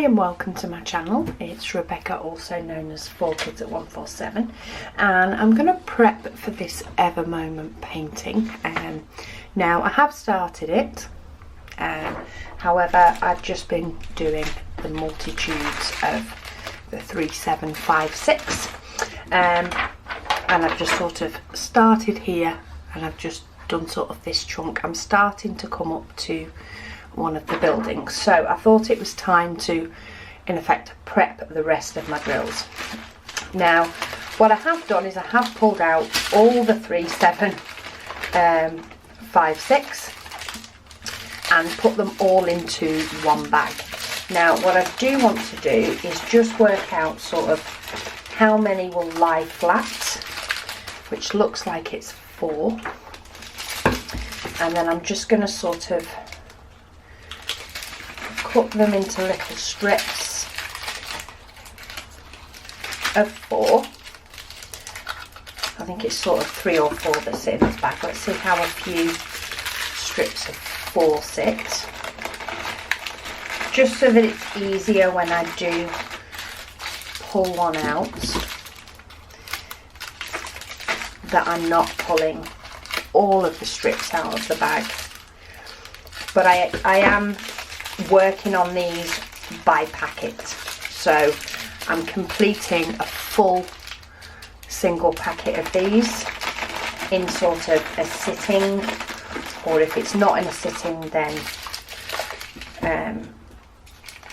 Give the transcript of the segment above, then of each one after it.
and welcome to my channel. It's Rebecca, also known as 4Kids at 147, and I'm going to prep for this Ever Moment painting. Now I have started it, however I've just been doing the multitudes of the 3756, and I've just sort of started here and I've just done sort of this chunk. I'm starting to come up to one of the buildings, so I thought it was time to in effect prep the rest of my drills. Now what I have done is I have pulled out all the 3756 and put them all into one bag. Now what I do want to do is just work out sort of how many will lie flat, which looks like it's 4, and then I'm just going to sort of cut them into little strips of 4. I think it's sort of 3 or 4 that's in this bag. Let's see how a few strips of 4 sit, just so that it's easier when I do pull one out, that I'm not pulling all of the strips out of the bag. But I am working on these by packet, so I'm completing a full single packet of these in sort of a sitting, or if it's not in a sitting, then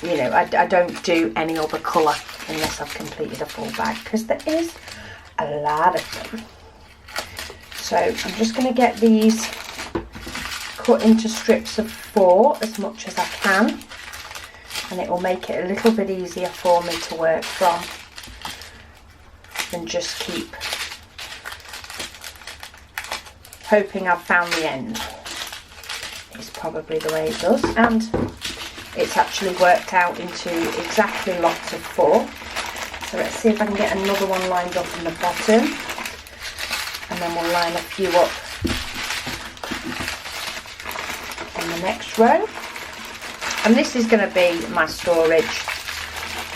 you know, I don't do any other colour unless I've completed a full bag, because there is a lot of them. So I'm just going to get these cut into strips of 4 as much as I can, and it will make it a little bit easier for me to work from than just keep hoping I've found the end. It's probably the way it does, and it's actually worked out into exactly lots of 4. So let's see if I can get another one lined up in the bottom, and then we'll line a few up on the next row. And this is going to be my storage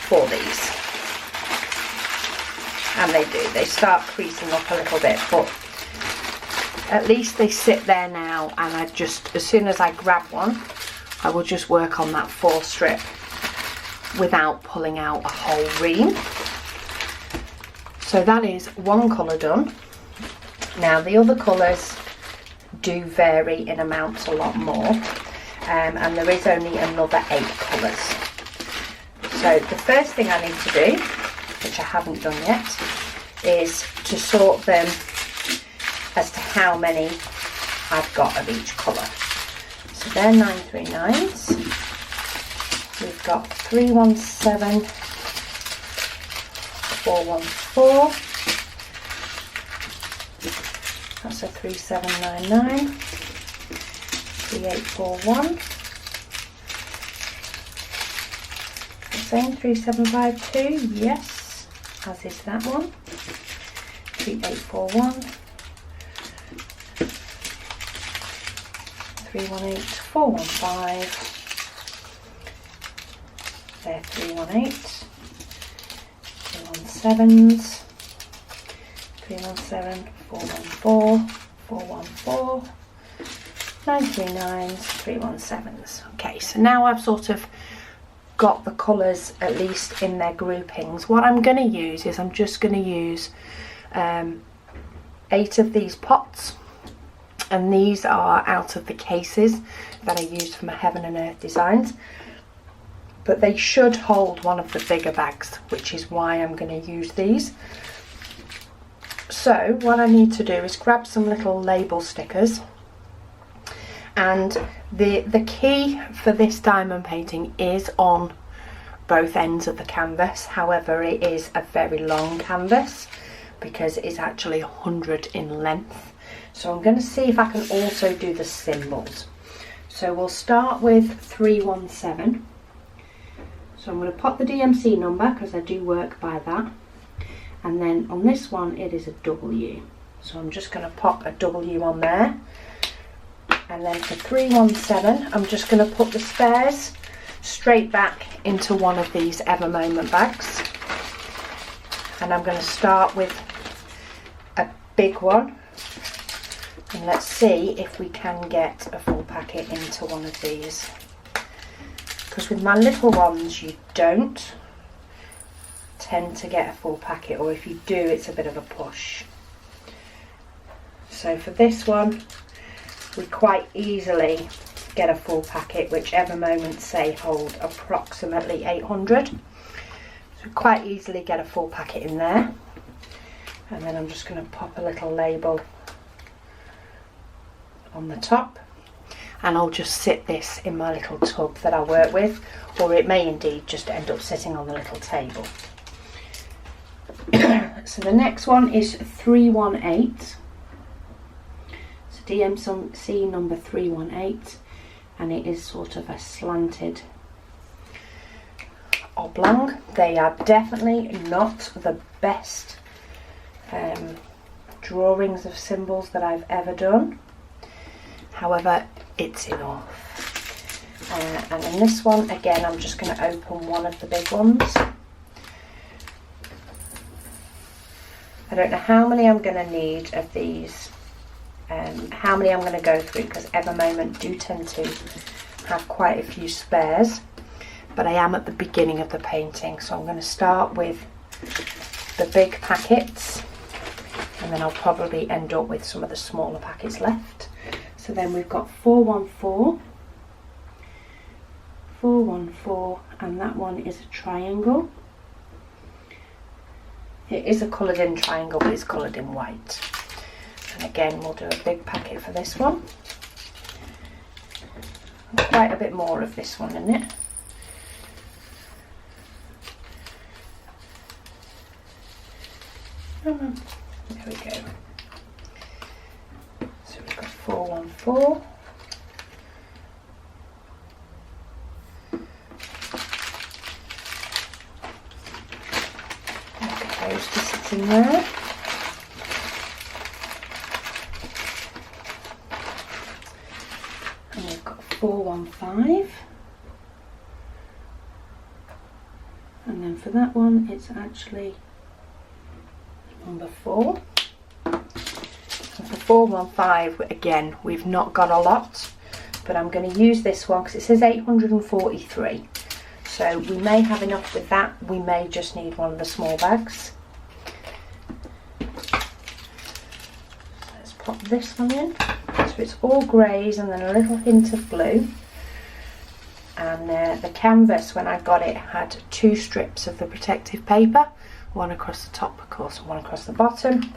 for these, and they start creasing up a little bit, but at least they sit there now, and I just, as soon as I grab one, I will just work on that 4 strip without pulling out a whole ream. So that is one colour done. Now the other colours do vary in amounts a lot more, and there is only another 8 colours. So the first thing I need to do, which I haven't done yet, is to sort them as to how many I've got of each colour. So they're 939s. We've got 317, 414. That's a 3799, 3841, the same 3752, yes, as is that one, 3841, 318, 415, they're 318, 317s, 317, 414, 414, 939s, 317s. Okay, so now I've sort of got the colours at least in their groupings. What I'm going to use is I'm just going to use 8 of these pots, and these are out of the cases that I used for my Heaven and Earth designs, but they should hold one of the bigger bags, which is why I'm going to use these. So what I need to do is grab some little label stickers, and the key for this diamond painting is on both ends of the canvas. However, it is a very long canvas because it's actually 100 in length. So I'm going to see if I can also do the symbols. So we'll start with 317. So I'm going to pop the DMC number because I do work by that. And then on this one it is a W, so I'm just going to pop a W on there. And then for 317 I'm just going to put the spares straight back into one of these Evermoment bags, and I'm going to start with a big one, and let's see if we can get a full packet into one of these, because with my little ones you don't tend to get a full packet, or if you do it's a bit of a push. So for this one we quite easily get a full packet, which Evermoment say hold approximately 800, so quite easily get a full packet in there. And then I'm just going to pop a little label on the top, and I'll just sit this in my little tub that I work with, or it may indeed just end up sitting on the little table. So the next one is 318, so DMC number 318, and it is sort of a slanted oblong. They are definitely not the best drawings of symbols that I've ever done, however it's enough. And in this one again I'm just going to open one of the big ones. I don't know how many I'm going to need of these, how many I'm going to go through, because Evermoment do tend to have quite a few spares, but I am at the beginning of the painting, so I'm going to start with the big packets, and then I'll probably end up with some of the smaller packets left. So then we've got 414, 414, and that one is a triangle. It is a coloured in triangle, but it's coloured in white. And again we'll do a big packet for this one. Quite a bit more of this one in it. There we go. So we've got 414. Those to sit in there. And we've got 415. And then for that one it's actually number 4. And for 415 again we've not got a lot, but I'm going to use this one because it says 843, so we may have enough with that. We may just need one of the small bags. Let's pop this one in. So it's all greys and then a little hint of blue. And the canvas, when I got it, had 2 strips of the protective paper, one across the top of course and one across the bottom.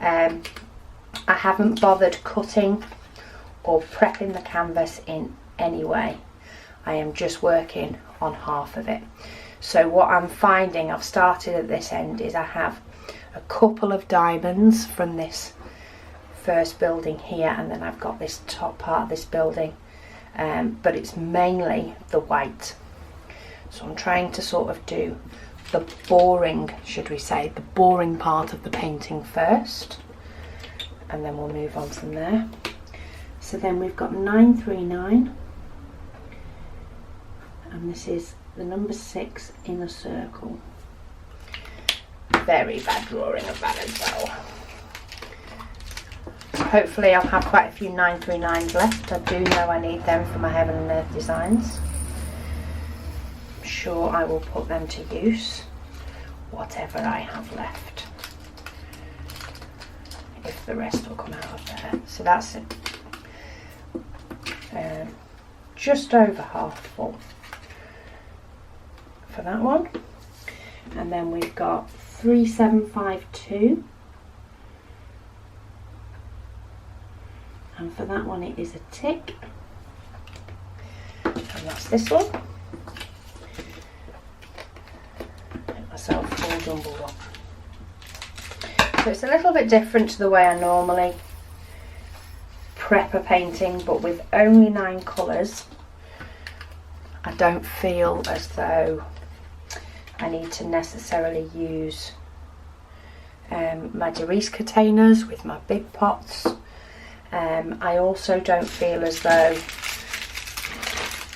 I haven't bothered cutting or prepping the canvas in any way. I am just working on half of it. So what I'm finding, I've started at this end, is I have a couple of diamonds from this first building here, and then I've got this top part of this building, but it's mainly the white. So I'm trying to sort of do the boring, should we say, the boring part of the painting first, and then we'll move on from there. So then we've got 939, and this is the number 6 in a circle. Very bad drawing of that as well. Hopefully I'll have quite a few 939s left. I do know I need them for my Heaven and Earth designs. I'm sure I will put them to use, whatever I have left, if the rest will come out of there. So that's it. Just over half full for that one. And then we've got 3752, and for that one it is a tick, and that's this one. Get myself all jumbled up. So it's a little bit different to the way I normally prep a painting, but with only 9 colours I don't feel as though I need to necessarily use my Darice containers with my big pots. I also don't feel as though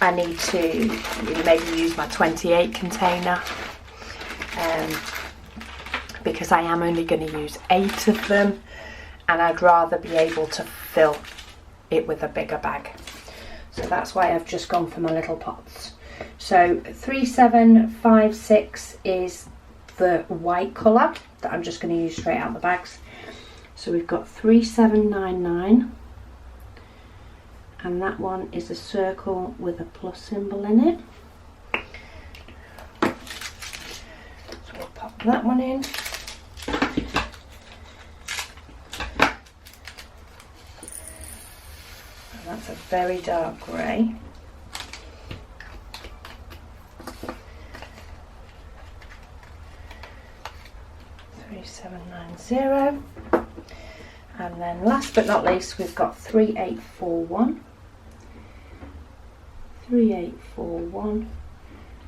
I need to maybe use my 28 container, because I am only going to use 8 of them, and I'd rather be able to fill it with a bigger bag. So that's why I've just gone for my little pots. So 3756 is the white colour that I'm just going to use straight out of the bags. So we've got 3799, and that one is a circle with a plus symbol in it. So we'll pop that one in. And that's a very dark grey. $3790, and then last but not least we've got 3841,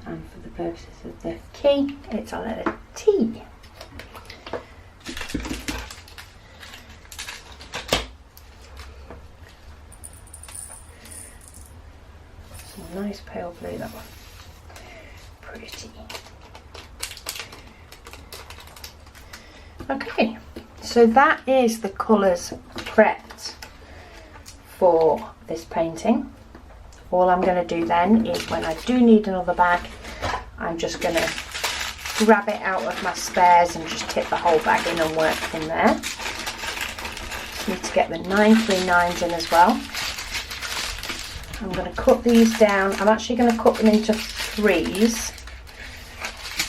and for the purposes of the key it's a letter T. Some nice pale blue, that one, pretty. Okay, so that is the colours prepped for this painting. All I'm going to do then is, when I do need another bag, I'm just going to grab it out of my spares and just tip the whole bag in and work from there. Just need to get the 939s in as well. I'm going to cut these down. I'm actually going to cut them into 3s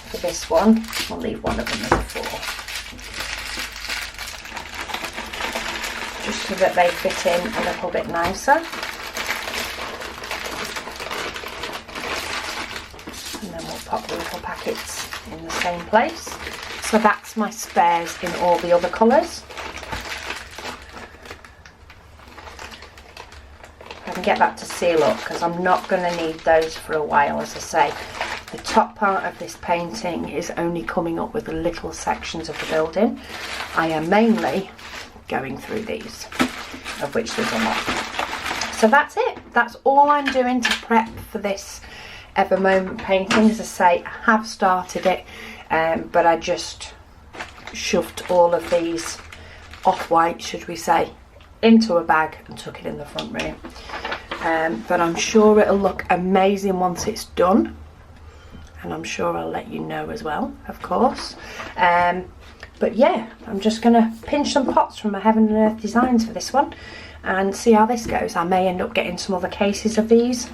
for this one. I'll leave one of them as a 4. Just so that they fit in a little bit nicer. And then we'll pop the little packets in the same place. So that's my spares in all the other colours. I can get that to seal up because I'm not going to need those for a while. As I say, the top part of this painting is only coming up with the little sections of the building. I am mainly going through these, of which there's a lot. So that's it. That's all I'm doing to prep for this Ever Moment painting. As I say, I have started it, but I just shoved all of these off-white, should we say, into a bag and took it in the front room. But I'm sure it'll look amazing once it's done, and I'm sure I'll let you know as well, of course. But yeah, I'm just going to pinch some pots from my Heaven and Earth Designs for this one and see how this goes. I may end up getting some other cases of these.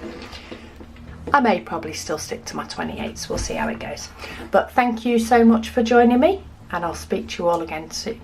I may probably still stick to my 28s. We'll see how it goes. But thank you so much for joining me, and I'll speak to you all again soon.